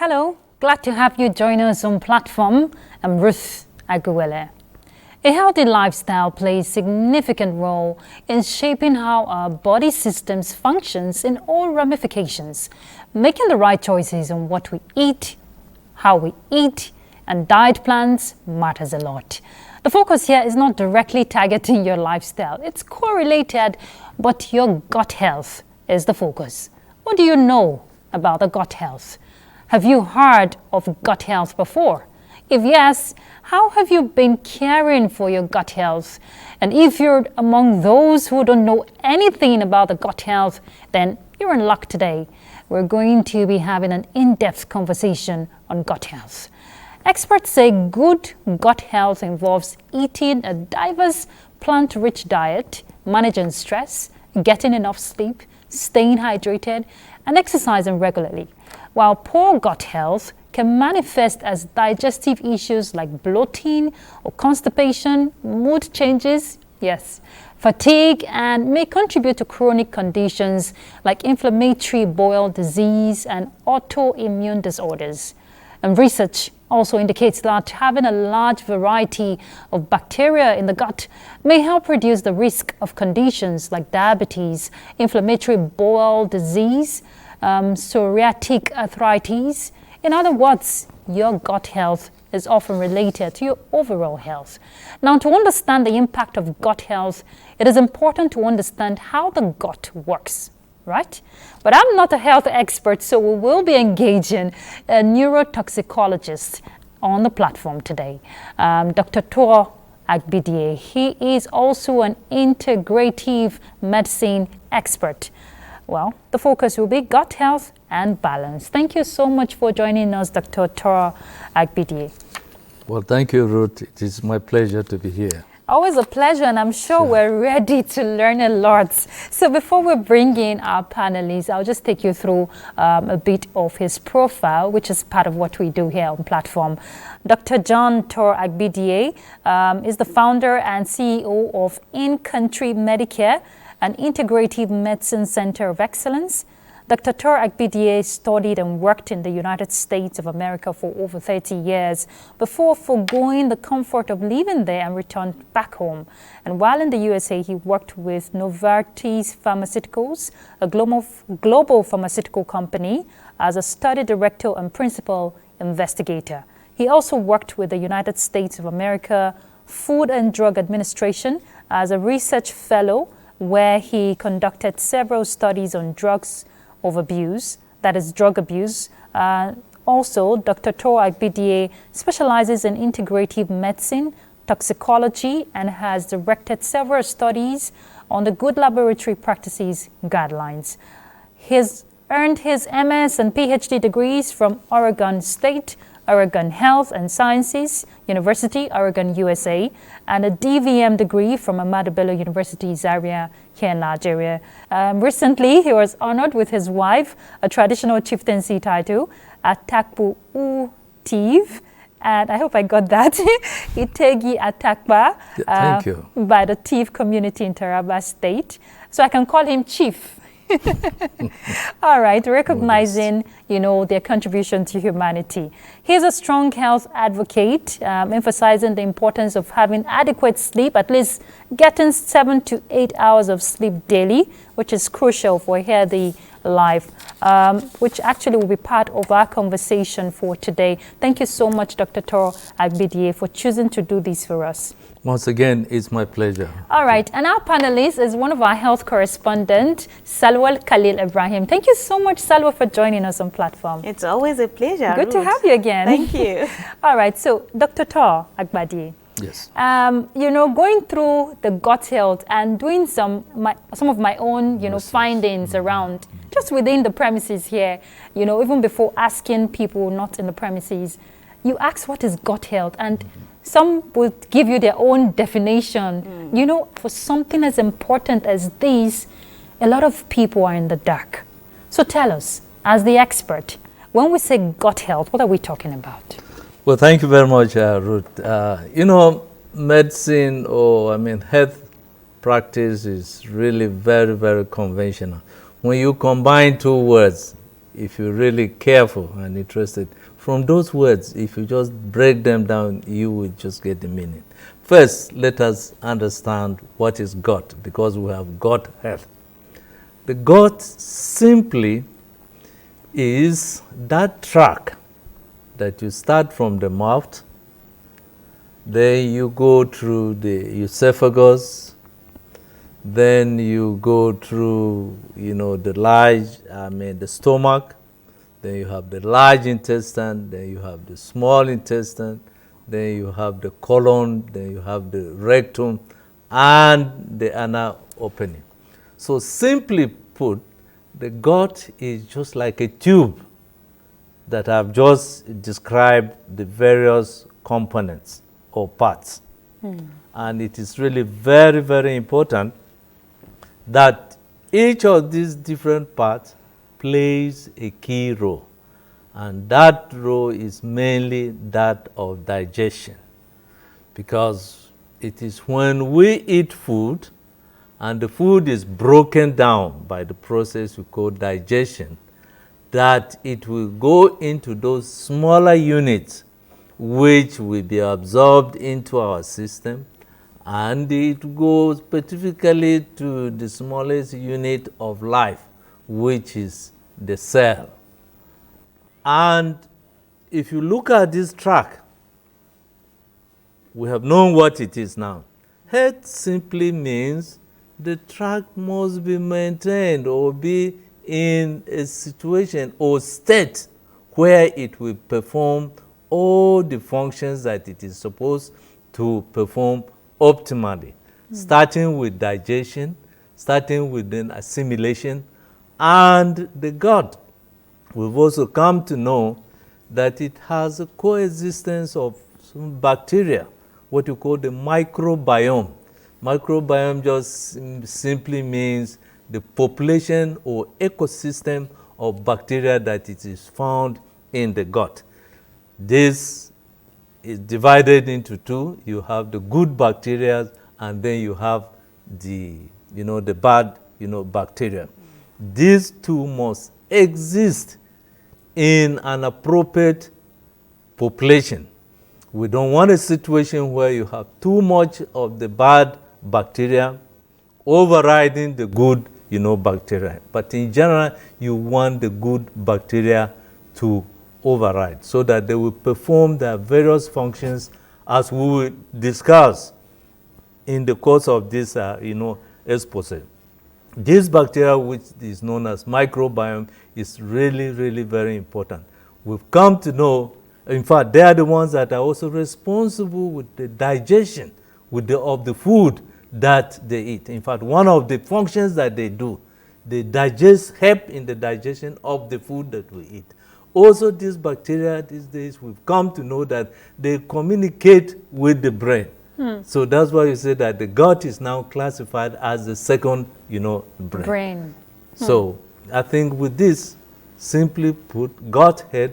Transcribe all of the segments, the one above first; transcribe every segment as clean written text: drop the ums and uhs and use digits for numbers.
Hello, glad to have you join us on platform. I'm Ruth Aguele. A healthy lifestyle plays a significant role in shaping how our body systems functions in all ramifications. Making the right choices on what we eat, how we eat, and diet plans matters a lot. The focus here is not directly targeting your lifestyle. It's correlated, but your gut health is the focus. What do you know about the gut health? Have you heard of gut health before? If yes, how have you been caring for your gut health? And if you're among those who don't know anything about the gut health, then you're in luck today. We're going to be having an in-depth conversation on gut health. Experts say good gut health involves eating a diverse plant-rich diet, managing stress, getting enough sleep, staying hydrated, and exercising regularly. While poor gut health can manifest as digestive issues like bloating or constipation, mood changes, yes, fatigue, and may contribute to chronic conditions like inflammatory bowel disease and autoimmune disorders. And research also indicates that having a large variety of bacteria in the gut may help reduce the risk of conditions like diabetes, inflammatory bowel disease, psoriatic arthritis. In other words, your gut health is often related to your overall health. Now, to understand the impact of gut health, it is important to understand how the gut works, right? But I'm not a health expert, so we will be engaging a neurotoxicologist on the platform today, Dr. Tor Agbidie. He is also an integrative medicine expert. Well, the focus will be gut health and balance. Thank you so much for joining us, Dr. Tor Agbidie. Well, thank you, Ruth. It is my pleasure to be here. Always a pleasure, and I'm sure we're ready to learn a lot. So before we bring in our panelists, I'll just take you through a bit of his profile, which is part of what we do here on platform. Dr. John Tor Agbidie is the founder and CEO of In-Country Medicare, an integrative medicine center of excellence. Dr. Tor Agbidie studied and worked in the United States of America for over 30 years before forgoing the comfort of living there and returned back home. And while in the USA, he worked with Novartis Pharmaceuticals, a global pharmaceutical company, as a study director and principal investigator. He also worked with the United States of America Food and Drug Administration as a research fellow, where he conducted several studies on drugs of abuse, that is drug abuse. Also, Dr. Tor Agbidie specializes in integrative medicine, toxicology, and has directed several studies on the Good Laboratory Practices guidelines. He's earned his MS and PhD degrees from Oregon State, Oregon Health and Sciences University, Oregon, USA, and a DVM degree from Ahmadu Bello University, Zaria, here in Nigeria. Recently, he was honored with his wife, a traditional chieftaincy title, Atakpu Tiv, and I hope I got that, Itegi Atakba, Thank you. by the Tiv community in Taraba State. So I can call him Chief. All right, recognizing, their contribution to humanity. He's a strong health advocate, emphasizing the importance of having adequate sleep, at least getting 7 to 8 hours of sleep daily, which is crucial for a healthy life, which actually will be part of our conversation for today. Thank you so much, Dr. Tor Agbidie, for choosing to do this for us. Once again, it's my pleasure. All right, and our panelist is one of our health correspondents, Salwa Khalil Ibrahim. Thank you so much, Salwa, for joining us on platform. It's always a pleasure. Good to have you again. Thank you. All right, so Dr. Tor Agbidie. Yes. Going through the gut health and doing some of my own, findings around just within the premises here, even before asking people not in the premises, you ask what is gut health, and some will give you their own definition. For something as important as this, a lot of people are in the dark. So tell us, as the expert, when we say gut health, what are we talking about? Well, thank you very much, Ruth. Medicine health practice is really very, very conventional. When you combine two words, if you're really careful and interested, from those words, if you just break them down, you will just get the meaning. First, let us understand what is gut, because we have gut health. The gut simply is that track that you start from the mouth, then you go through the esophagus, then you go through, the stomach, then you have the large intestine, then you have the small intestine, then you have the colon, then you have the rectum, and the anal opening. So simply put, the gut is just like a tube that I've just described the various components or parts. And it is really very, very important that each of these different parts plays a key role. And that role is mainly that of digestion. Because it is when we eat food and the food is broken down by the process we call digestion, that it will go into those smaller units which will be absorbed into our system, and it goes specifically to the smallest unit of life, which is the cell. And if you look at this track, we have known what it is now. Health simply means the track must be maintained or be in a situation or state where it will perform all the functions that it is supposed to perform optimally, starting with digestion, starting with then assimilation, and the gut. We've also come to know that it has a coexistence of some bacteria, what you call the microbiome. Microbiome just simply means the population or ecosystem of bacteria that it is found in the gut. This is divided into two. You have the good bacteria, and then you have the bad bacteria. These two must exist in an appropriate population. We don't want a situation where you have too much of the bad bacteria overriding the good bacteria. But in general, you want the good bacteria to override so that they will perform their various functions as we will discuss in the course of this expose. This bacteria, which is known as microbiome, is really, really very important. We've come to know, in fact, they are the ones that are also responsible with the digestion of the food that they eat. In fact, one of the functions that they do, they help in the digestion of the food that we eat. Also, these bacteria these days, we've come to know that they communicate with the brain. So that's why you say that the gut is now classified as the second, brain. So I think with this, simply put, gut health,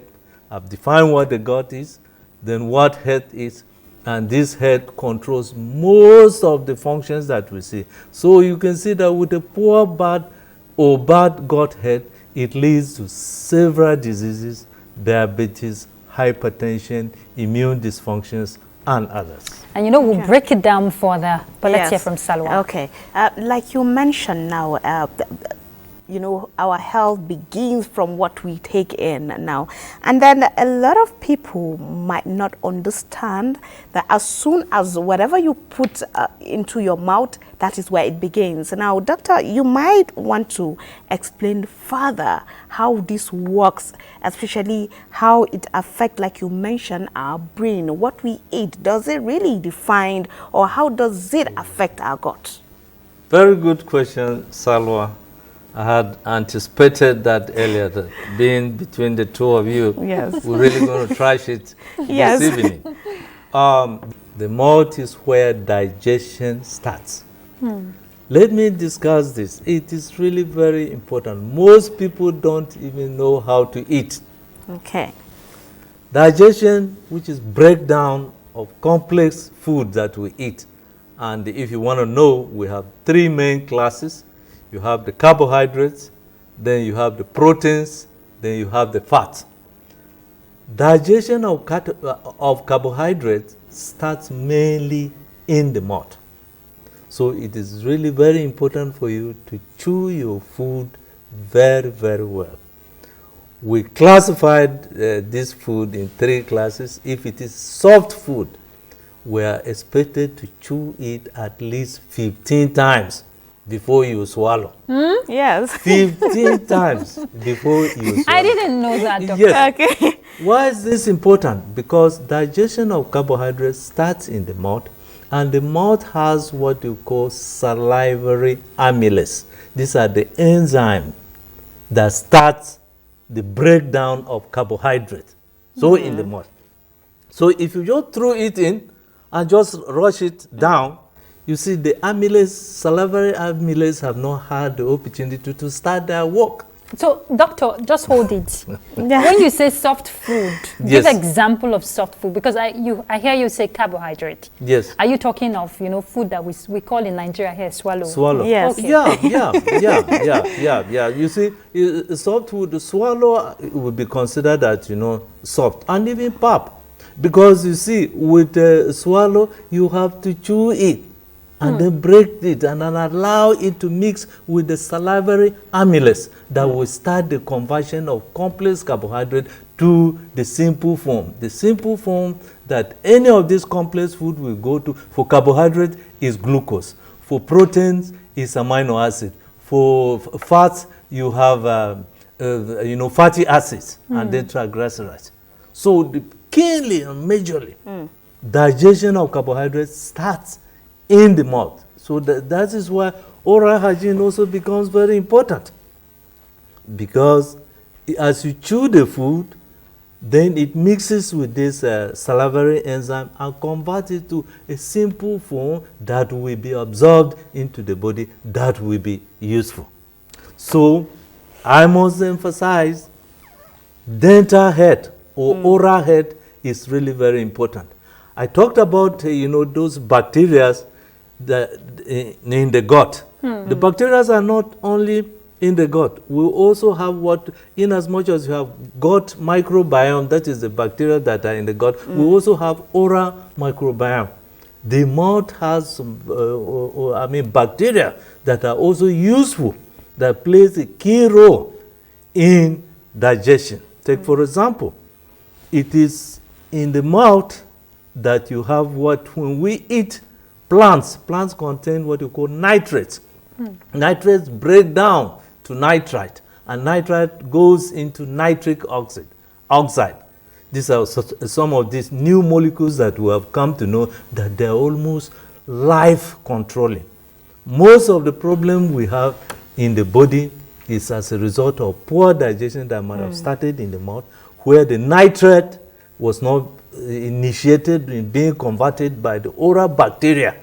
I've defined what the gut is, then what health is, and this health controls most of the functions that we see. So you can see that with a poor, bad gut health, it leads to several diseases, diabetes, hypertension, immune dysfunctions, and others. And we'll break it down further, but let's hear from Salwa. Okay. Like you mentioned now, our health begins from what we take in now. And then a lot of people might not understand that as soon as whatever you put into your mouth, that is where it begins. Now, doctor, you might want to explain further how this works, especially how it affects, like you mentioned, our brain. What we eat, does it really define, or how does it affect our gut? Very good question, Salwa. I had anticipated that earlier, that being between the two of you, we're really going to trash it this evening. The mouth is where digestion starts. Let me discuss this. It is really very important. Most people don't even know how to eat. Okay. Digestion, which is breakdown of complex food that we eat. And if you want to know, we have three main classes. You have the carbohydrates, then you have the proteins, then you have the fat. Digestion of carbohydrates starts mainly in the mouth. So it is really very important for you to chew your food very, very well. We classified this food in 3 classes. If it is soft food, we are expected to chew it at least 15 times before you swallow. Yes. 15 times before you swallow. I didn't know that, doctor. Yes. Okay. Why is this important? Because digestion of carbohydrates starts in the mouth, and the mouth has what you call salivary amylase. These are the enzymes that starts the breakdown of carbohydrates. So in the mouth. So if you just throw it in and just rush it down, you see the amylase, salivary amylase have not had the opportunity to start their work. So, doctor, just hold it. Yeah. When you say soft food, Yes. give example of soft food, because I hear you say carbohydrate. Yes. Are you talking of, food that we call in Nigeria here swallow? Swallow. Yes. Okay. Yeah. You see, soft food, swallow would be considered that, soft. And even pap. Because you see, with swallow, you have to chew it and then break it and then allow it to mix with the salivary amylase that will start the conversion of complex carbohydrate to the simple form. The simple form that any of these complex food will go to for carbohydrate is glucose. For proteins is amino acid. For fats, you have fatty acids and then triglycerides. So keenly and majorly, digestion of carbohydrates starts in the mouth. So that is why oral hygiene also becomes very important. Because as you chew the food, then it mixes with this salivary enzyme and converts it to a simple form that will be absorbed into the body, that will be useful. So I must emphasize dental health or oral health is really very important. I talked about those bacteria that in the gut. The bacteria are not only in the gut. We also have in as much as you have gut microbiome, that is the bacteria that are in the gut, we also have oral microbiome. The mouth has some, bacteria that are also useful, that plays a key role in digestion. Take for example, it is in the mouth that you have when we eat plants contain what you call nitrates. Nitrates break down to nitrite, and nitrite goes into nitric oxide. These are some of these new molecules that we have come to know that they're almost life controlling. Most of the problem we have in the body is as a result of poor digestion that might have started in the mouth, where the nitrate was not initiated in being converted by the oral bacteria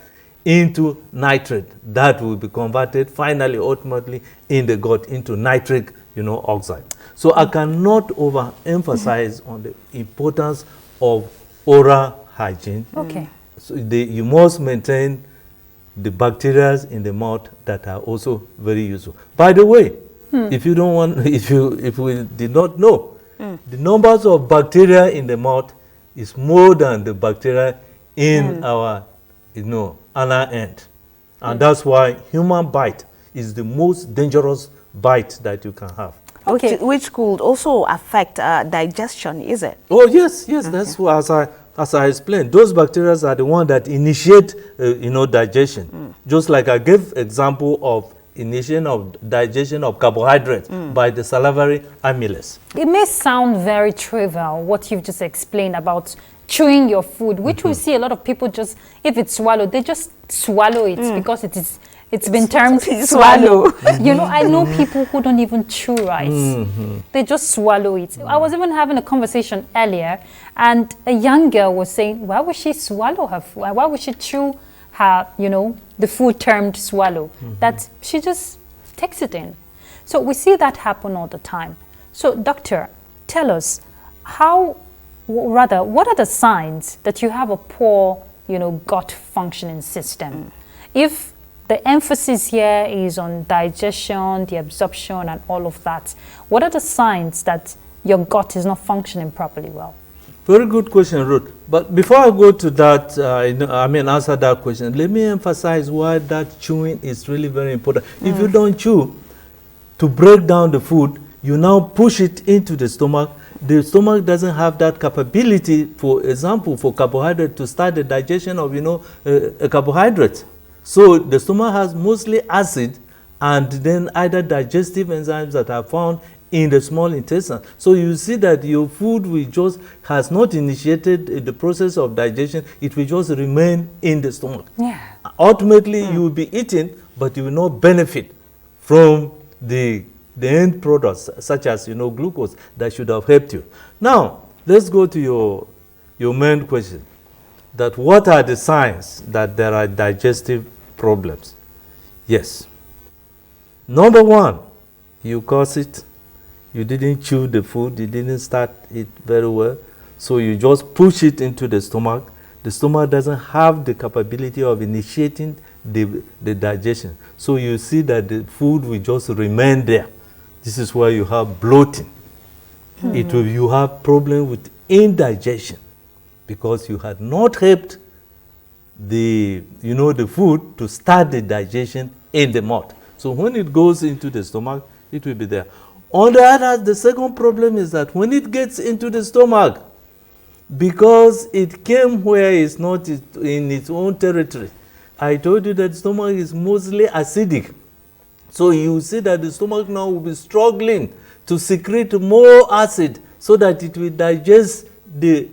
into nitrate that will be converted finally, ultimately, in the gut into nitric, oxide. So I cannot overemphasize on the importance of oral hygiene. Okay. So you must maintain the bacteria in the mouth that are also very useful. By the way, if you don't want, if we did not know, the numbers of bacteria in the mouth is more than the bacteria in our, anal end. And that's why human bite is the most dangerous bite that you can have. Okay. Which could also affect digestion, is it? Oh, yes. That's what, as I explained, those bacteria are the ones that initiate, digestion. Just like I gave example of initiation of digestion of carbohydrates by the salivary amylase. It may sound very trivial, what you've just explained about chewing your food, which we see a lot of people just, if it's swallowed, they just swallow it because it's been termed swallow. I know people who don't even chew rice. They just swallow it. I was even having a conversation earlier, and a young girl was saying, why would she swallow her food? Why would she chew her, the food termed swallow? That she just takes it in. So we see that happen all the time. So doctor, tell us, what are the signs that you have a poor, gut functioning system? If the emphasis here is on digestion, the absorption, and all of that. What are the signs that your gut is not functioning properly well? Very good question, Ruth. But before I go to that, answer that question, let me emphasize why that chewing is really very important. If you don't chew to break down the food, you now push it into the stomach. The stomach doesn't have that capability, for example, for carbohydrate to start the digestion of, a carbohydrate. So the stomach has mostly acid and then either digestive enzymes that are found in the small intestine. So you see that your food has not initiated the process of digestion. It will just remain in the stomach. Yeah. Ultimately, you will be eating, but you will not benefit from the end products, such as glucose, that should have helped you. Now, let's go to your main question. That what are the signs that there are digestive problems? Yes. Number one, you cause it. You didn't chew the food, you didn't start it very well, so you just push it into the stomach. The stomach doesn't have the capability of initiating the digestion. So you see that the food will just remain there. This is why you have bloating. You have problem with indigestion because you had not helped the food to start the digestion in the mouth. So when it goes into the stomach, it will be there. On the other hand, the second problem is that when it gets into the stomach, because it came where it's not in its own territory. I told you that the stomach is mostly acidic. So you see that the stomach now will be struggling to secrete more acid so that it will digest the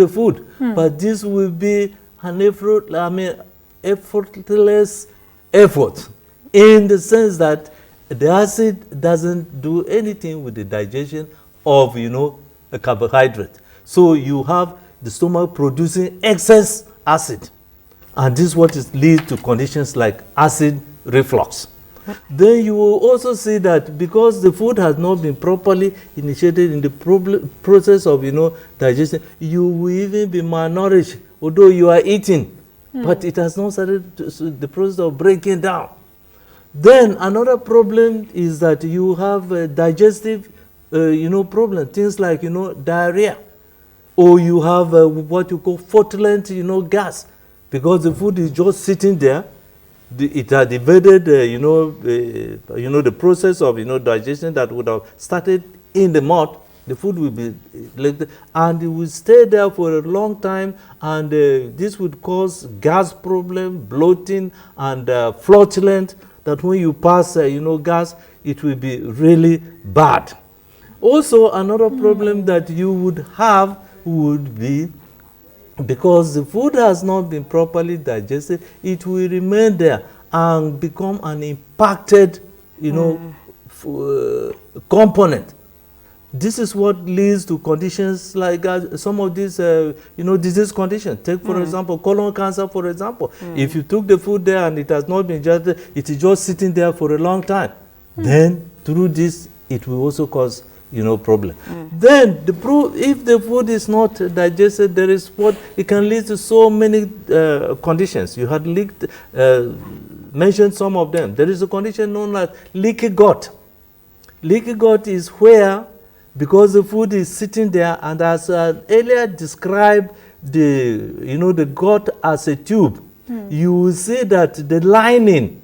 food. But this will be an effortless effort in the sense that the acid doesn't do anything with the digestion of, a carbohydrate. So you have the stomach producing excess acid. And this is what leads to conditions like acid reflux. Then you will also see that because the food has not been properly initiated in the process of, digestion, you will even be malnourished, although you are eating, but it has not started the process of breaking down. Then another problem is that you have a digestive, problem, things like, diarrhea, or you have what you call flatulent, gas, because the food is just sitting there. It had evaded, the process of, digestion that would have started in the mouth. The food will be and it will stay there for a long time, and this would cause gas problem, bloating, and flatulent. That when you pass, gas, it will be really bad. Also, another problem that you would have would be because the food has not been properly digested, it will remain there and become an impacted, component. This is what leads to conditions like some of these, disease conditions. Take, for example, colon cancer, for example. If you took the food there and it has not been digested, it is just sitting there for a long time. Then, through this, it will also cause, problem. Then, if the food is not digested, there is it can lead to so many conditions. You had mentioned some of them. There is a condition known as leaky gut. Leaky gut is where, because the food is sitting there, and as earlier described the gut as a tube, you will see that the lining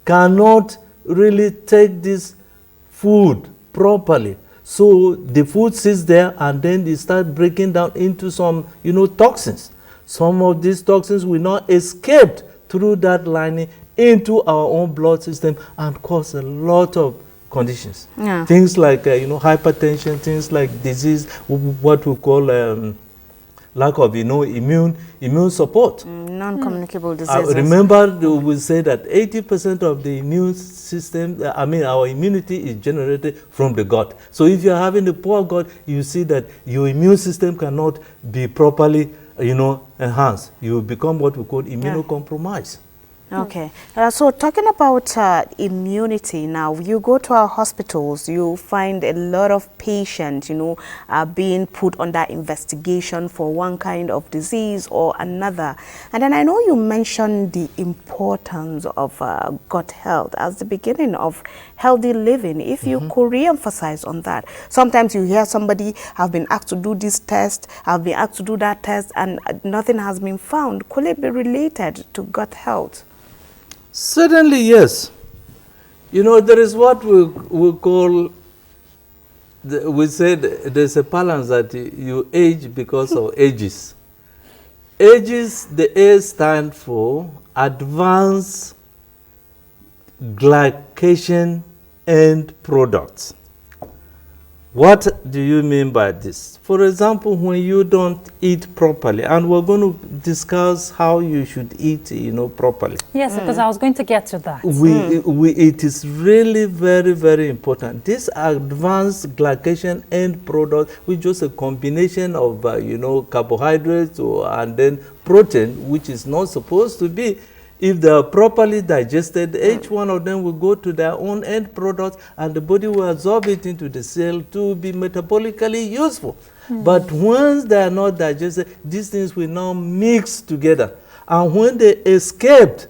cannot really take this food properly. So the food sits there and then it starts breaking down into some, toxins. Some of these toxins will not escape through that lining into our own blood system and cause a lot of conditions. Yeah. Things like, hypertension, things like disease, what we call lack of, immune support. Non-communicable diseases. Remember, we say that 80% of the immune system, our immunity is generated from the gut. So if you're having a poor gut, you see that your immune system cannot be properly, enhanced. You become what we call immunocompromised. Okay. So talking about immunity now, you go to our hospitals, you find a lot of patients, being put under investigation for one kind of disease or another. And then I know you mentioned the importance of gut health as the beginning of healthy living. If you could re-emphasize on that. Sometimes you hear somebody have been asked to do this test, have been asked to do that test, and nothing has been found. Could it be related to gut health? Certainly, yes. There is what we call, we said there's a balance that you age because of ages. Ages, the A stand for advanced glycation end products. What do you mean by this? For example, when you don't eat properly, and we're going to discuss how you should eat, properly. Yes, because I was going to get to that. It is really very, very important. This advanced glycation end product, which is just a combination of, carbohydrates and then protein, which is not supposed to be. If they are properly digested, each one of them will go to their own end products, and the body will absorb it into the cell to be metabolically useful. But once they are not digested, these things will now mix together. And when they escaped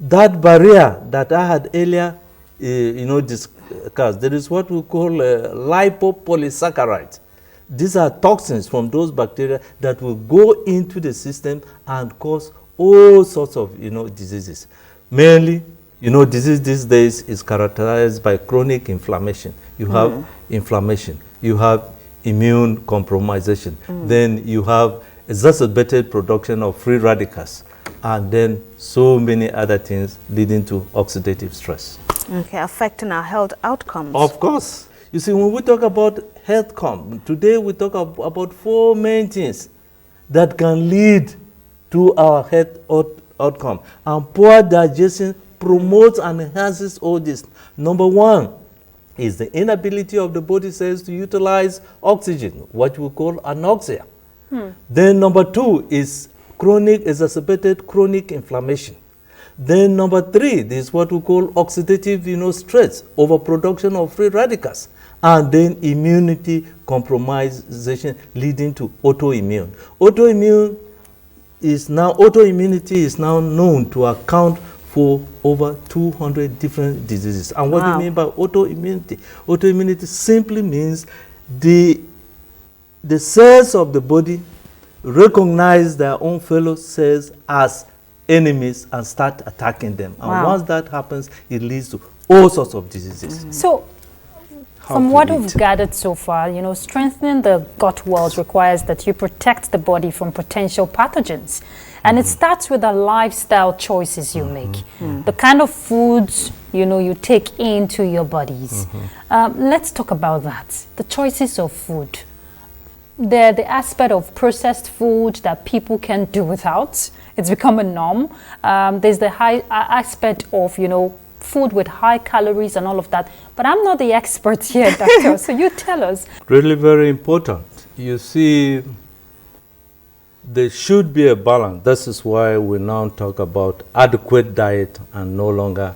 that barrier that I had earlier, discussed, there is what we call lipopolysaccharides. These are toxins from those bacteria that will go into the system and cause all sorts of, diseases. Mainly, disease these days is characterized by chronic inflammation. You have inflammation. You have immune compromisation. Then you have exacerbated production of free radicals. And then so many other things leading to oxidative stress. Okay, affecting our health outcomes. Of course. You see, when we talk about health outcomes, today we talk about 4 main things that can lead to our health outcome. And poor digestion promotes and enhances all this. Number 1 is the inability of the body cells to utilize oxygen, what we call anoxia. Then number 2 is exacerbated chronic inflammation. Then number 3 is what we call oxidative stress, overproduction of free radicals. And then immunity compromisation leading to autoimmune. Autoimmunity is now known to account for over 200 different diseases. And what do you mean by autoimmunity? Autoimmunity simply means the cells of the body recognize their own fellow cells as enemies and start attacking them. And once that happens, it leads to all sorts of diseases. So, from what we've gathered so far, strengthening the gut walls requires that you protect the body from potential pathogens. And it starts with the lifestyle choices you make, the kind of foods, you take into your bodies. Let's talk about that, the choices of food. The aspect of processed food that people can do without. It's become a norm. There's the high aspect of, food with high calories and all of that. But I'm not the expert here, doctor, so you tell us. Really very important. You see, there should be a balance. This is why we now talk about adequate diet and no longer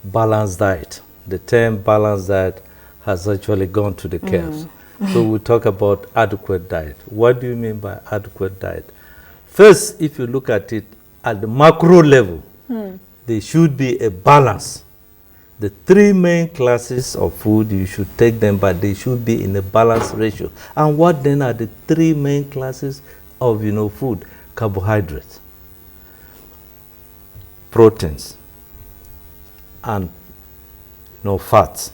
balanced diet. The term balanced diet has actually gone to the curves. So we talk about adequate diet. What do you mean by adequate diet? First, if you look at it at the macro level, there should be a balance. The 3 main classes of food, you should take them, but they should be in a balanced ratio. And what then are the 3 main classes of food? Carbohydrates, proteins, and fats.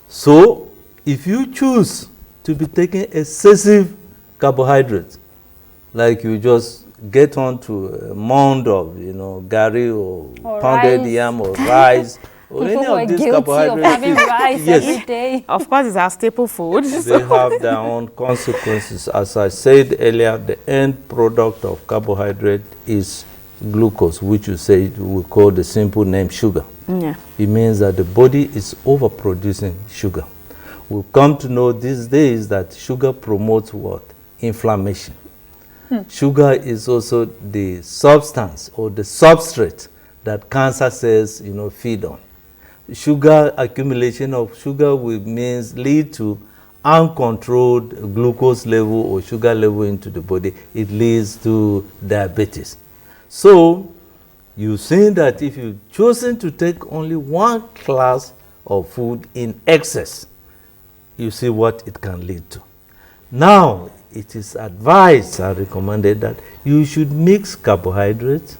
So if you choose to be taking excessive carbohydrates, like you just get onto a mound of gari or pounded rice. yam or rice or any People of these guilty carbohydrates, of having rice every day. Of course, it's our staple food. they have their own consequences. As I said earlier, the end product of carbohydrate is glucose, which we call the simple name sugar. It means that the body is overproducing sugar. We've come to know these days that sugar promotes what? Inflammation. Sugar is also the substance or the substrate that cancer cells, feed on. Sugar, accumulation of sugar means lead to uncontrolled glucose level or sugar level into the body. It leads to diabetes. So you see that if you've chosen to take only one class of food in excess, you see what it can lead to. Now, it is advised and recommended that you should mix carbohydrates,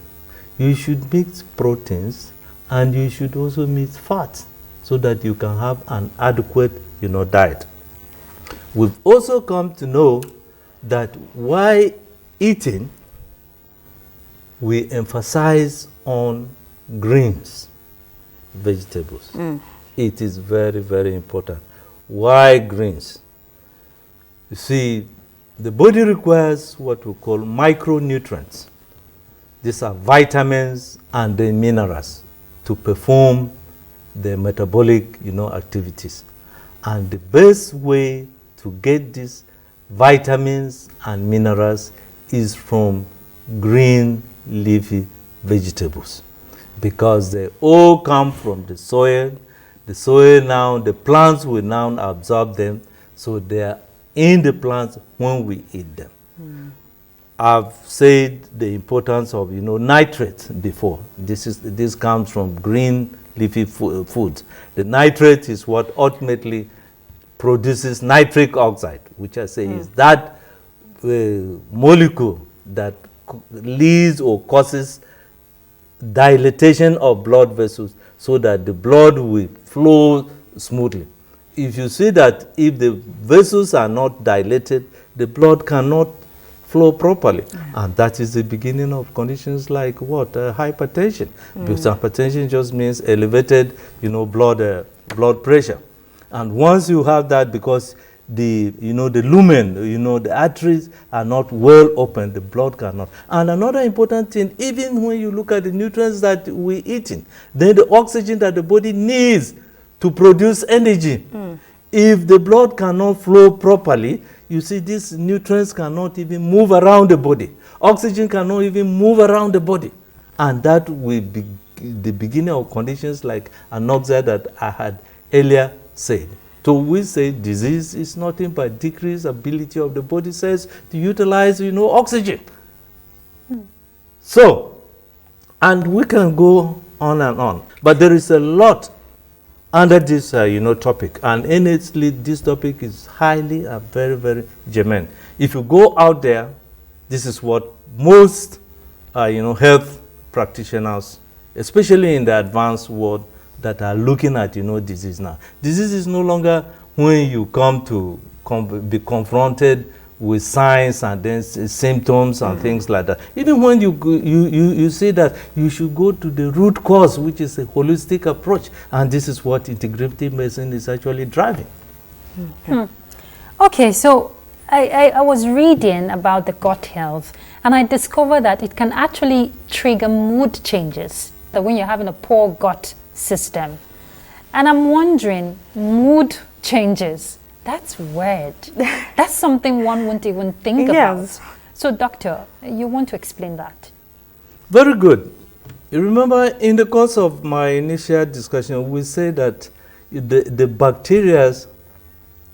you should mix proteins, and you should also mix fats so that you can have an adequate, diet. We've also come to know that while eating, we emphasize on greens, vegetables. It is very, very important. Why greens? You see, the body requires what we call micronutrients. These are vitamins and the minerals to perform the metabolic, activities. And the best way to get these vitamins and minerals is from green leafy vegetables, because they all come from the soil. The soil now, the plants will now absorb them, so they are in the plants when we eat them. I've said the importance of nitrates before. This comes from green leafy foods. The nitrate is what ultimately produces nitric oxide, which I say is that molecule that leads or causes dilatation of blood vessels so that the blood will flow smoothly. If you see that if the vessels are not dilated, the blood cannot flow properly. And that is the beginning of conditions like what? Hypertension. Because hypertension just means elevated, blood pressure. And once you have that, because the lumen, the arteries are not well open, the blood cannot. And another important thing, even when you look at the nutrients that we're eating, then the oxygen that the body needs to produce energy. If the blood cannot flow properly, you see these nutrients cannot even move around the body. Oxygen cannot even move around the body. And that will be the beginning of conditions like anoxia that I had earlier said. So we say disease is nothing but decreased ability of the body cells to utilize, oxygen. So, and we can go on and on. But there is a lot under this, topic. And honestly, this topic is highly and very, very germane. If you go out there, this is what most, health practitioners, especially in the advanced world, that are looking at, disease now. Disease is no longer when you come to be confronted with signs and then symptoms and things like that. Even when you say that you should go to the root cause, which is a holistic approach, and this is what integrative medicine is actually driving. Okay, so I was reading about the gut health, and I discovered that it can actually trigger mood changes. That when you're having a poor gut system, and I'm wondering, mood changes, that's weird. That's something one wouldn't even think Yes. about. So doctor, you want to explain that? Very good. You remember in the course of my initial discussion, we said that the bacteria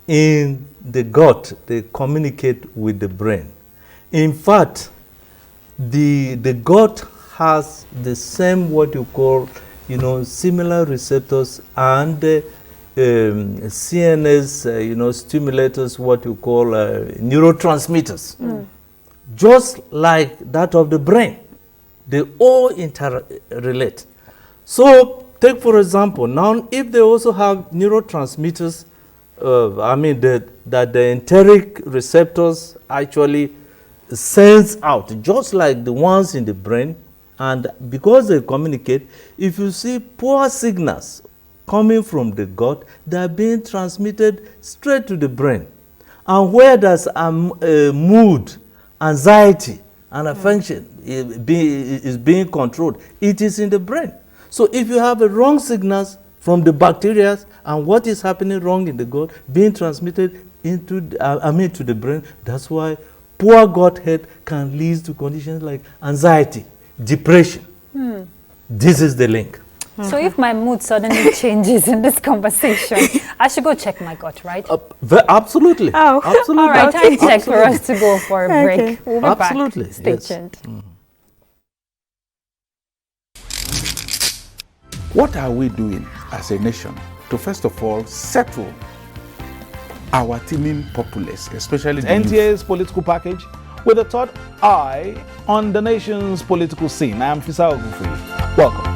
in the gut, they communicate with the brain. In fact, the gut has the same what you call similar receptors and CNS, stimulators, what you call neurotransmitters. Just like that of the brain. They all interrelate. So, take for example, now if they also have neurotransmitters, that the enteric receptors actually sends out, just like the ones in the brain, and because they communicate, if you see poor signals coming from the gut, they are being transmitted straight to the brain. And where there's mood, anxiety, and affection is being controlled, it is in the brain. So if you have a wrong signals from the bacteria and what is happening wrong in the gut being transmitted to the brain, that's why Poor gut health can lead to conditions like anxiety, depression. This is the link. So if my mood suddenly changes in this conversation, I should go check my gut, right? Absolutely. Oh. Absolutely. All right, time check for Absolutely. us to go for a break. Okay. We'll be Absolutely, back. Stay yes. tuned. What are we doing as a nation to first of all settle our teeming populace, especially the youth? NTA's political package with a third eye on the nation's political scene. I am Fisa Ogunfuyi. Welcome.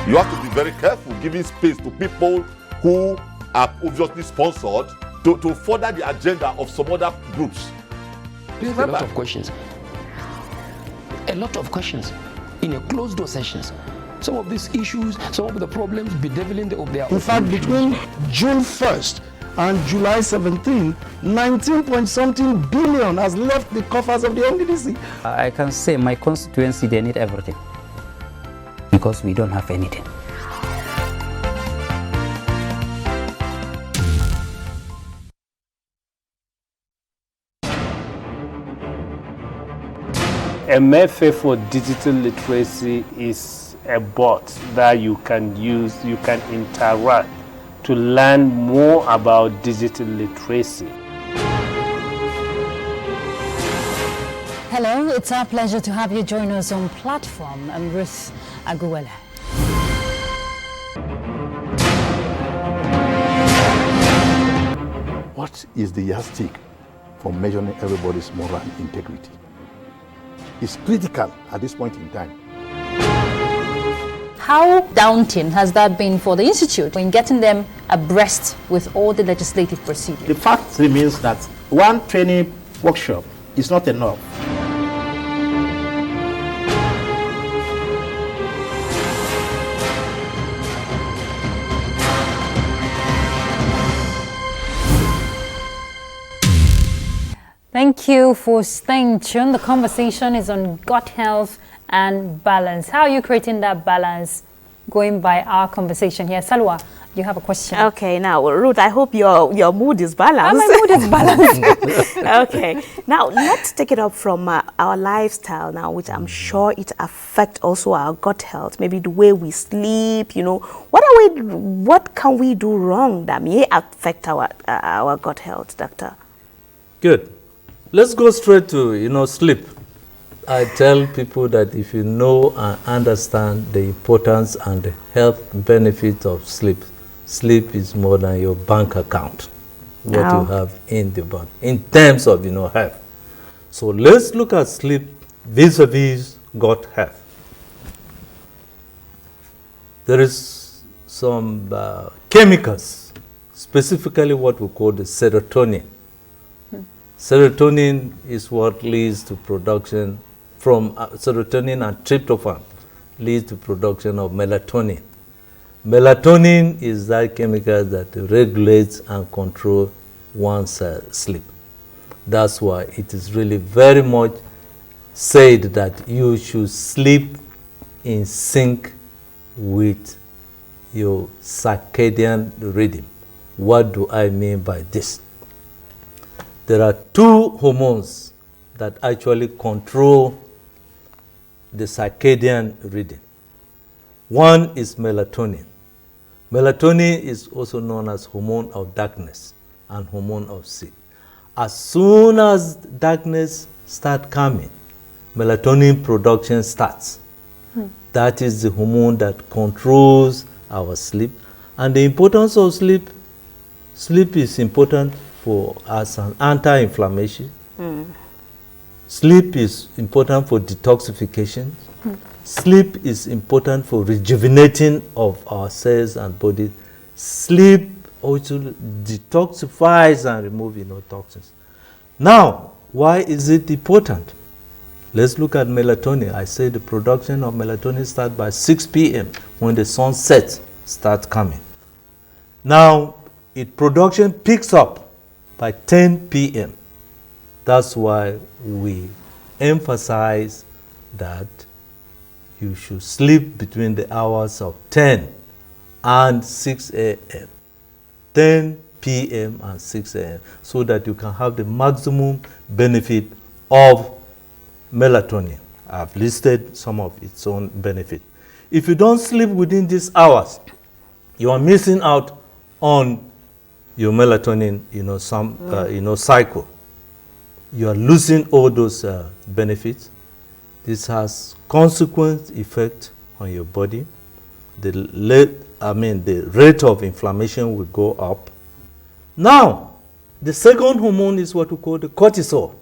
You have to be very careful giving space to people who are obviously sponsored to further the agenda of some other groups. There's a lot of questions. A lot of questions in a closed door sessions. Some of these issues, some of the problems bedeviling their In fact, between June 1st and July 17, 19-point-something billion has left the coffers of the NDDC. I can say my constituency, they need everything because we don't have anything. A method for digital literacy is a bot that you can use, you can interact to learn more about digital literacy. Hello, it's our pleasure to have you join us on platform. I'm Ruth Aguwele. What is the yardstick for measuring everybody's moral integrity? It's critical at this point in time. How daunting has that been for the Institute in getting them abreast with all the legislative procedures? The fact remains that one training workshop is not enough. Thank you for staying tuned. The conversation is on gut health and balance. How are you creating that balance going by our conversation here? Salwa, you have a question. Okay, now, Ruth, I hope your mood is balanced. My mood is balanced. Okay, now let's take it up from our lifestyle now, which I'm sure it affects also our gut health. Maybe the way we sleep, what can we do wrong that may affect our gut health, doctor? Good. Let's go straight to, sleep. I tell people that if you know and understand the importance and the health benefits of sleep, sleep is more than your bank account, what you have in the bank, in terms of, health. So let's look at sleep vis-a-vis gut health. There is some chemicals, specifically what we call the serotonin. Serotonin is what leads to production from serotonin and tryptophan leads to production of melatonin. Melatonin is that chemical that regulates and controls one's sleep. That's why it is really very much said that you should sleep in sync with your circadian rhythm. What do I mean by this? There are two hormones that actually control the circadian rhythm. One is melatonin. Melatonin is also known as hormone of darkness and hormone of sleep. As soon as darkness starts coming, melatonin production starts. That is the hormone that controls our sleep. And the importance of sleep is important for as an anti-inflammation. Sleep is important for detoxification. Sleep is important for rejuvenating of our cells and body. Sleep also detoxifies and removes toxins. Now, why is it important? Let's look at melatonin. I say the production of melatonin starts by 6 p.m. when the sun sets, starts coming. Now, its production picks up by 10 p.m. That's why we emphasize that you should sleep between the hours of 10 and 6 a.m. 10 p.m. and 6 a.m. so that you can have the maximum benefit of melatonin. I've listed some of its own benefit. If you don't sleep within these hours, you are missing out on your melatonin, cycle. You are losing all those benefits. This has consequent effect on your body. The rate of inflammation will go up. Now, the second hormone is what we call the cortisol.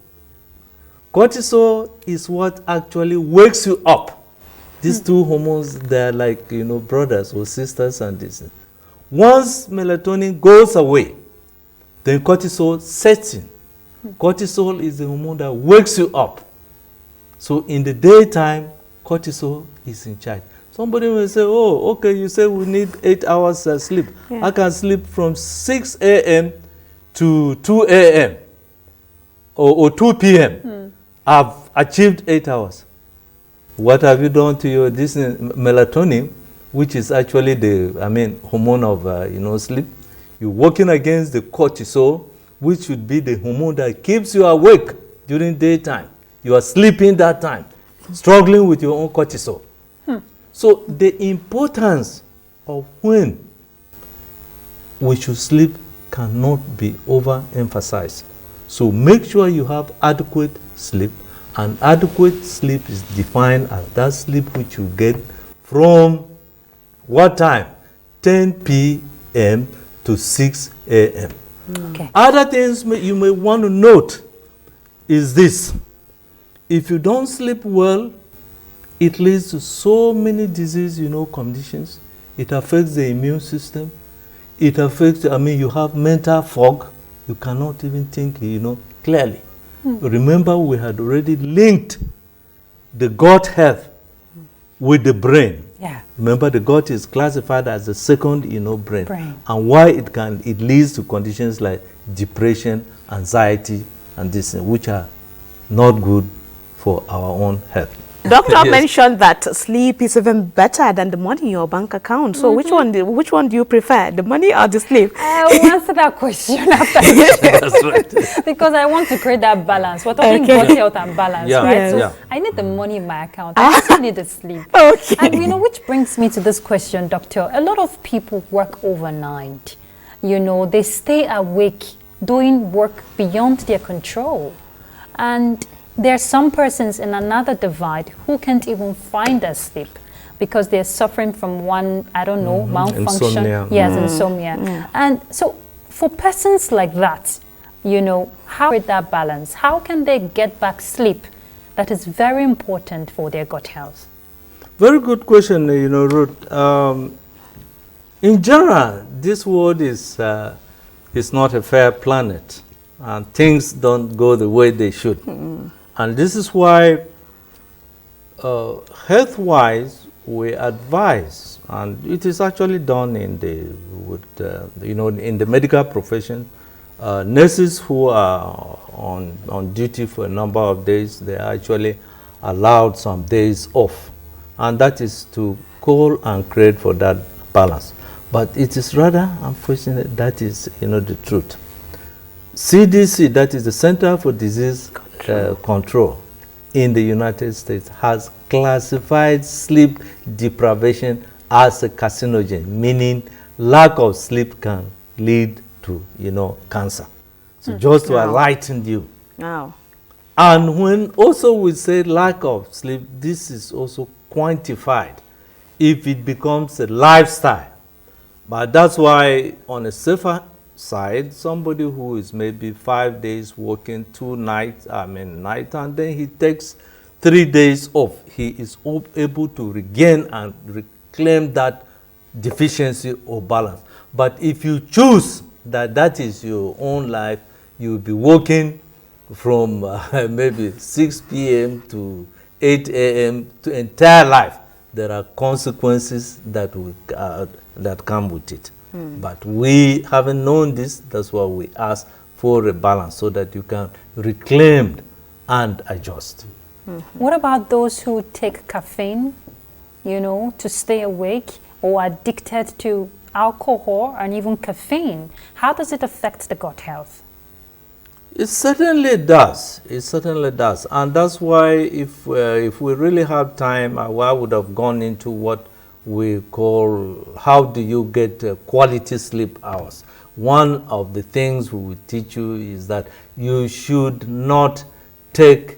Cortisol is what actually wakes you up. These two hormones, they're like, brothers or sisters and this. Once melatonin goes away, then cortisol sets in. Cortisol is the hormone that wakes you up. So in the daytime, cortisol is in charge. Somebody will say, oh, okay, you say we need 8 hours sleep. Yeah. I can sleep from 6 a.m. to 2 a.m. or 2 p.m. I've achieved 8 hours. What have you done to your melatonin, which is actually the hormone of sleep? You're working against the cortisol, which should be the hormone that keeps you awake during daytime. You are sleeping that time, struggling with your own cortisol. So the importance of when we should sleep cannot be overemphasized. So make sure you have adequate sleep. And adequate sleep is defined as that sleep which you get from what time? 10 p.m. to 6 a.m. Okay. Other things you may want to note is this. If you don't sleep well, it leads to so many disease, conditions. It affects the immune system. It affects, you have mental fog. You cannot even think, clearly. Remember, we had already linked the gut health with the brain. Yeah. Remember, the gut is classified as the second, brain. And why it leads to conditions like depression, anxiety, and this, which are not good for our own health. Doctor mentioned that sleep is even better than the money in your bank account. So which one do you prefer, the money or the sleep? I will answer that question after. That's right. Because I want to create that balance. We're talking about health and balance, right? Yes. So I need the money in my account. I also need the sleep. Okay. And which brings me to this question, doctor. A lot of people work overnight. They stay awake doing work beyond their control. And there are some persons in another divide who can't even find their sleep because they're suffering from one, malfunction. Insomnia. Yes, insomnia. Yeah. And so for persons like that, how with that balance, how can they get back sleep that is very important for their gut health? Very good question, Ruth. In general, this world is not a fair planet, and things don't go the way they should. And this is why, health-wise, we advise, and it is actually done in the medical profession. Nurses who are on duty for a number of days, they are actually allowed some days off, and that is to call and create for that balance. But it is rather unfortunate that is, the truth. CDC, that is the Center for Disease Control in the United States, has classified sleep deprivation as a carcinogen, meaning lack of sleep can lead to, cancer. So just to enlighten you. Wow. And when also we say lack of sleep, this is also quantified if it becomes a lifestyle. But that's why on a safer side, somebody who is maybe 5 days working, 2 nights, night, and then he takes 3 days off, he is able to regain and reclaim that deficiency or balance. But if you choose that is your own life, you'll be working from maybe 6 p.m. to 8 a.m. to entire life. There are consequences that come with it. But we haven't known this, that's why we ask for a balance so that you can reclaim and adjust. What about those who take caffeine, to stay awake, or addicted to alcohol, and even caffeine. How does it affect the gut health? It certainly does. It certainly does. And that's why if we really have time, I would have gone into what we call how do you get quality sleep hours. One of the things we will teach you is that you should not take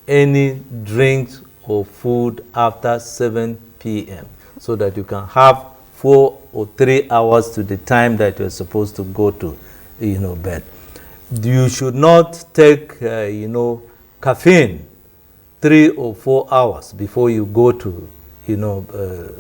any drinks or food after 7 p.m. so that you can have 4 or 3 hours to the time that you're supposed to go to bed. You should not take caffeine 3 or 4 hours before you go to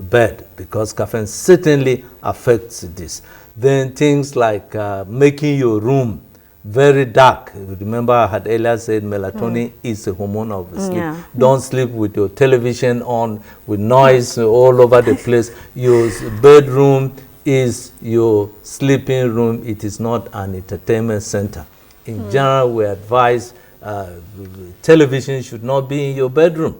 bed, because caffeine certainly affects this. Then things like making your room very dark. Remember, I had earlier said melatonin is a hormone of sleep. Yeah. Don't sleep with your television on, with noise all over the place. Your bedroom is your sleeping room. It is not an entertainment center. In general, we advise television should not be in your bedroom.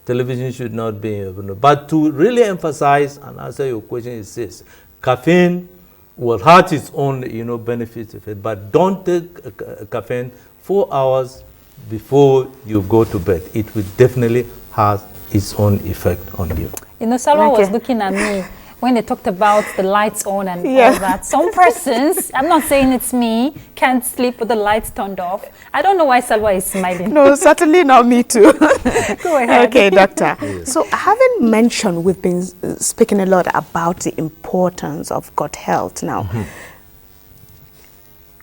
Television should not be in your bedroom. But to really emphasize and answer your question, is this: caffeine will have its own benefits of it, but don't take caffeine 4 hours before you go to bed. It will definitely have its own effect on you. Salwa was looking at me when they talked about the lights on and all that. Some persons, I'm not saying it's me, can't sleep with the lights turned off. I don't know why Salwa is smiling. No, certainly not me too. Go ahead. Okay, doctor. So having mentioned, we've been speaking a lot about the importance of gut health now.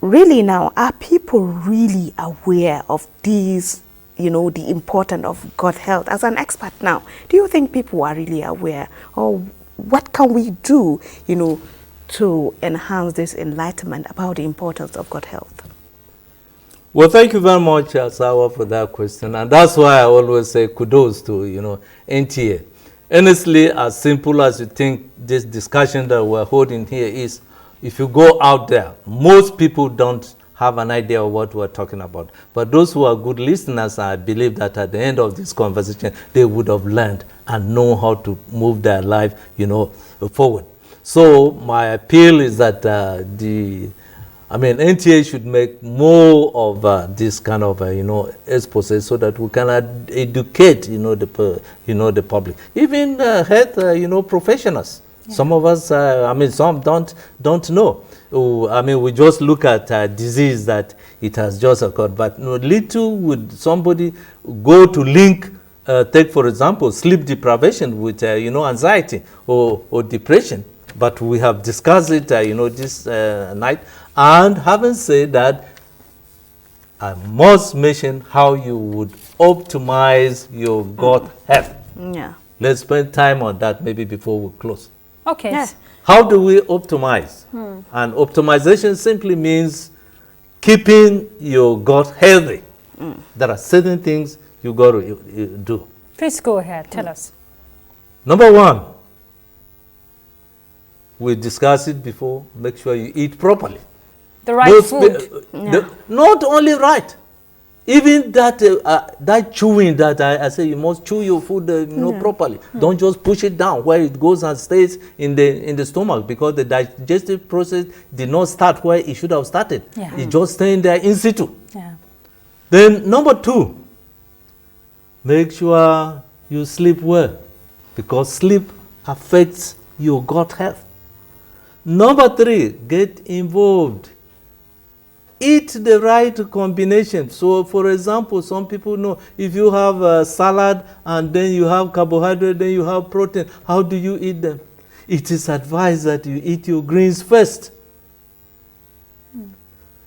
Really now, are people really aware of these, the importance of gut health? As an expert now, do you think people are really aware? Or what can we do, to enhance this enlightenment about the importance of gut health? Well, thank you very much, Sawa, for that question. And that's why I always say kudos to, NTA. Honestly, as simple as you think this discussion that we're holding here is, if you go out there, most people don't have an idea of what we're talking about. But those who are good listeners, I believe that at the end of this conversation, they would have learned and know how to move their life, forward. So my appeal is that NTA should make more of this kind of, expose, so that we can educate, the public. Even health, professionals. Yeah. Some of us, some don't know. We just look at disease that it has just occurred, but little would somebody go to link, take for example, sleep deprivation with, anxiety or depression. But we have discussed it, this night. And having said that, I must mention how you would optimize your gut health. Yeah. Let's spend time on that maybe before we close. Okay. Yeah. How do we optimize? And optimization simply means keeping your gut healthy. There are certain things you got to do. Please go ahead. Tell us. Number one, we discussed it before, make sure you eat properly. The right food. Not only right, even that that chewing that I say, you must chew your food properly. Don't just push it down where it goes and stays in the stomach, because the digestive process did not start where it should have started. It just staying there in situ. Then number two, make sure you sleep well, because sleep affects your gut health. Number three, get involved. Eat the right combination. So, for example, some people know if you have a salad and then you have carbohydrate, then you have protein, how do you eat them? It is advised that you eat your greens first.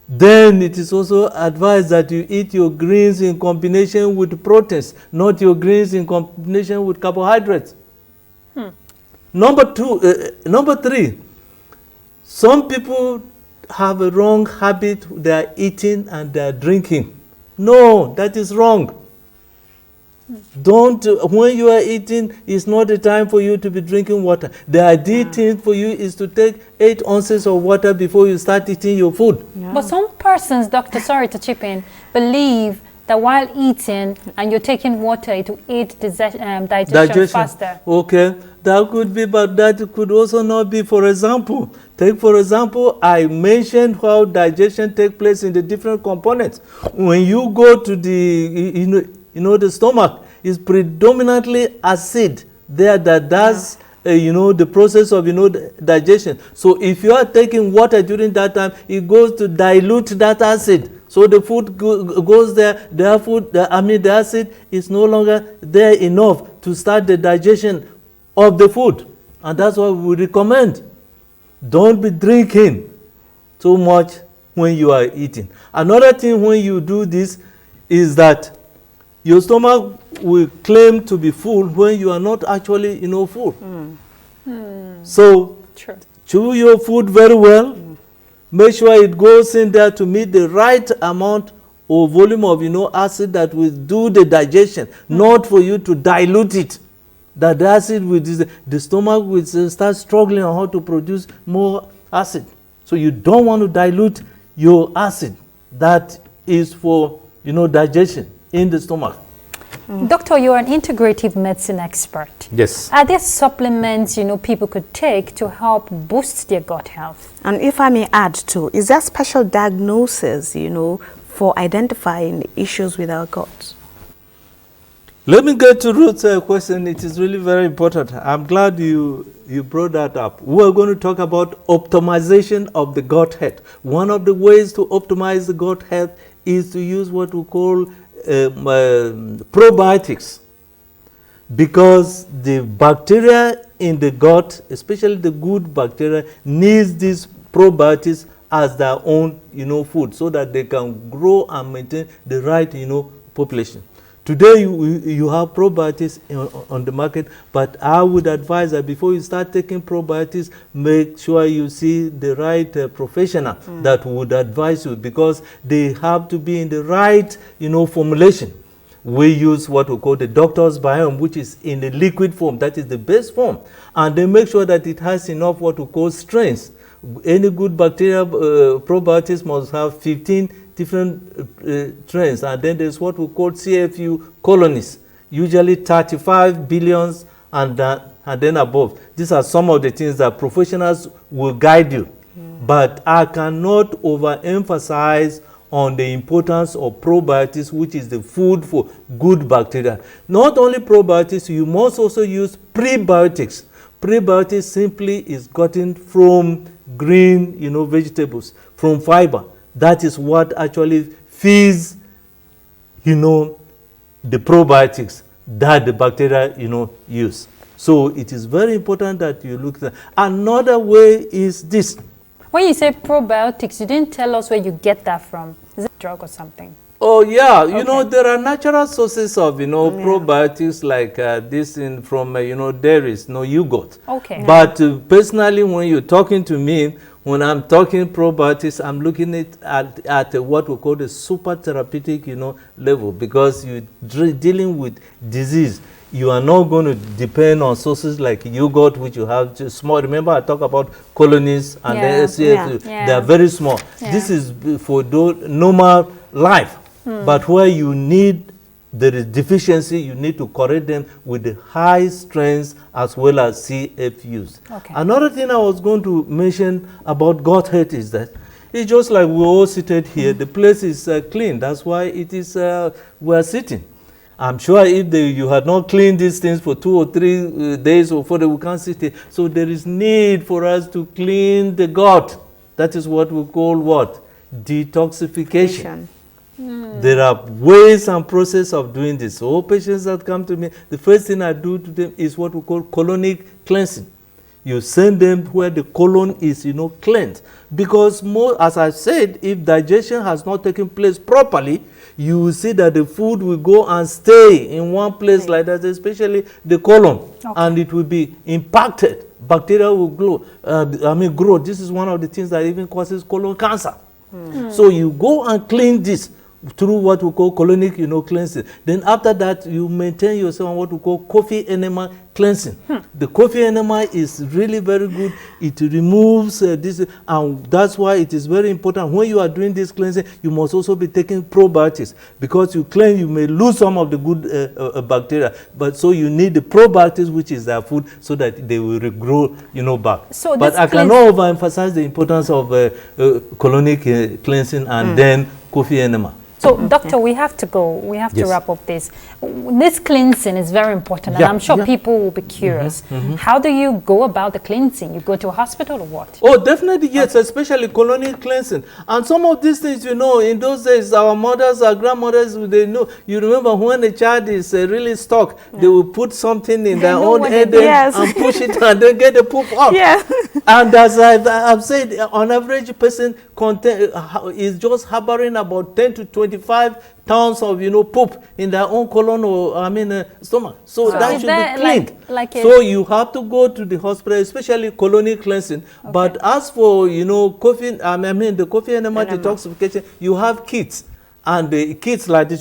Then it is also advised that you eat your greens in combination with proteins, not your greens in combination with carbohydrates. Number three, some people have a wrong habit. They are eating and they are drinking. No, that is wrong. Don't, when you are eating, it's not the time for you to be drinking water. The ideal thing for you is to take 8 ounces of water before you start eating your food. But some persons, doctor, sorry to chip in, believe that while eating and you're taking water, it will aid digestion faster. Okay, that could be, but that could also not be. For example, I mentioned how digestion takes place in the different components. When you go to the, the stomach is predominantly acid there that does, the process of, digestion. So if you are taking water during that time, it goes to dilute that acid. So the food goes there, the acid is no longer there enough to start the digestion of the food. And that's what we recommend. Don't be drinking too much when you are eating. Another thing when you do this is that your stomach will claim to be full when you are not actually, full. So chew your food very well. Make sure it goes in there to meet the right amount or volume of, acid that will do the digestion, not for you to dilute it. That the acid will, the stomach will start struggling on how to produce more acid. So you don't want to dilute your acid. That is for, digestion in the stomach. Doctor, you're an integrative medicine expert. Yes. Are there supplements, people could take to help boost their gut health? And if I may add too, is there special diagnosis, for identifying issues with our gut? Let me get to Ruth's question. It is really very important. I'm glad you brought that up. We're going to talk about optimization of the gut health. One of the ways to optimize the gut health is to use what we call probiotics, because the bacteria in the gut, especially the good bacteria, needs these probiotics as their own food, so that they can grow and maintain the right population. Today you have probiotics on the market, but I would advise that before you start taking probiotics, make sure you see the right professional that would advise you, because they have to be in the right formulation. We use what we call the doctor's biome, which is in a liquid form. That is the best form. And they make sure that it has enough what we call strains. Any good bacteria probiotics must have 15 different strains, and then there's what we call CFU colonies, usually 35 billions and then above. These are some of the things that professionals will guide you. But I cannot overemphasize on the importance of probiotics, which is the food for good bacteria. Not only probiotics, you must also use prebiotics. Prebiotics simply is gotten from green, vegetables, from fiber. That is what actually feeds, the probiotics that the bacteria, use. So it is very important that you look at that. Another way is this. When you say probiotics, you didn't tell us where you get that from. Is it a drug or something? Oh yeah, there are natural sources of probiotics like this from dairies, yogurt. Okay. But personally, when you're talking to me, when I'm talking probiotics, I'm looking at what we call the super therapeutic level, because you're dealing with disease. You are not going to depend on sources like yogurt, which you have just small. Remember, I talk about colonies and the SCF. They are very small. This is for normal life. But where you need the deficiency, you need to correct them with the high strengths as well as CFUs. Okay. Another thing I was going to mention about gut health is that it's just like we're all seated here. The place is clean. That's why it is we're sitting. I'm sure if you had not cleaned these things for 2 or 3 days or 4 days, we can't sit here. So there is need for us to clean the gut. That is what we call what? Detoxification. There are ways and process of doing this. So all patients that come to me, the first thing I do to them is what we call colonic cleansing. You send them where the colon is, cleansed. Because as I said, if digestion has not taken place properly, you will see that the food will go and stay in one place like that, especially the colon, and it will be impacted. Bacteria will grow. This is one of the things that even causes colon cancer. So you go and clean this through what we call colonic, cleansing. Then after that, you maintain yourself on what we call coffee enema cleansing. The coffee enema is really very good. It removes this, and that's why it is very important. When you are doing this cleansing, you must also be taking probiotics, because you claim you may lose some of the good bacteria, but so you need the probiotics, which is their food, so that they will regrow, back. So but I cannot overemphasize the importance of colonic cleansing and then coffee enema. So, Doctor, we have to go. We have to wrap up this. This cleansing is very important, and I'm sure people will be curious. How do you go about the cleansing? You go to a hospital or what? Oh, definitely, yes, especially colonic cleansing. And some of these things, in those days, our mothers, our grandmothers, they know. You remember when a child is really stuck, they will put something in their own head and push it and then get the poop up. And as I've said, on average, person is just harboring about 10 to 25 tons of poop in their own colon or stomach. So that should be cleaned. So you have to go to the hospital, especially colonic cleansing. But as for coffee, the coffee enema detoxification, you have kits. And the kits like this,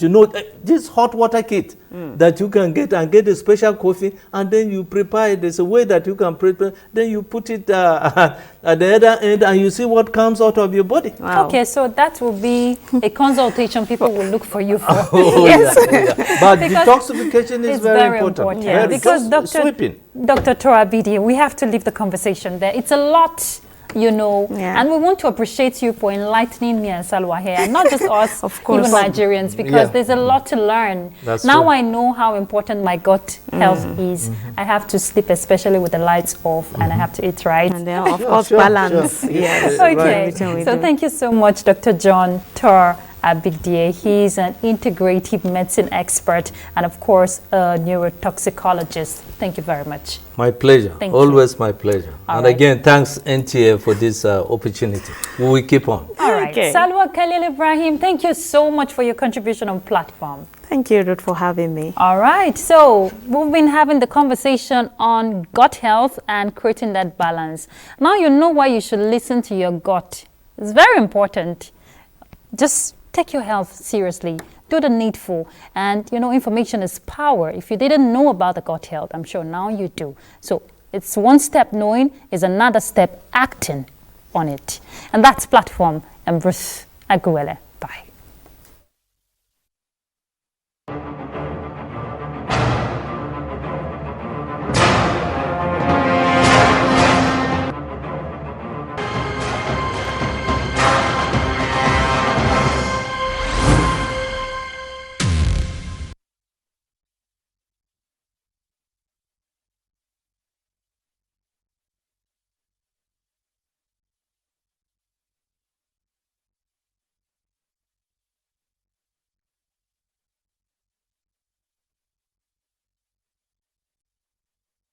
this hot water kit that you can get and get a special coffee, and then you prepare it. There's a way that you can prepare. Then you put it at the other end, and you see what comes out of your body. Wow. Okay, so that will be a consultation people will look for you for. But detoxification is very important. Yeah, because Dr. Tora Bidi, we have to leave the conversation there. It's a lot. And we want to appreciate you for enlightening me and Salwa here, and not just us, even Nigerians, because there's a lot to learn. Now I know how important my gut health is. I have to sleep, especially with the lights off, and I have to eat right. And then, of course, balance. Yes. Okay. So thank you so much, Dr. John Tor Abigdie. He's an integrative medicine expert and, of course, a neurotoxicologist. Thank you very much. My pleasure. Always my pleasure. And again, thanks NTA for this opportunity. We will keep on. All right. Salwa Khalil Ibrahim, thank you so much for your contribution on platform. Thank you, Ruth, for having me. All right. So we've been having the conversation on gut health and creating that balance. Now you know why you should listen to your gut. It's very important. Just take your health seriously. Do the needful. And, information is power. If you didn't know about the gut health, I'm sure now you do. So it's one step knowing is another step acting on it. And that's Platform and Ruth Aguwele. Bye.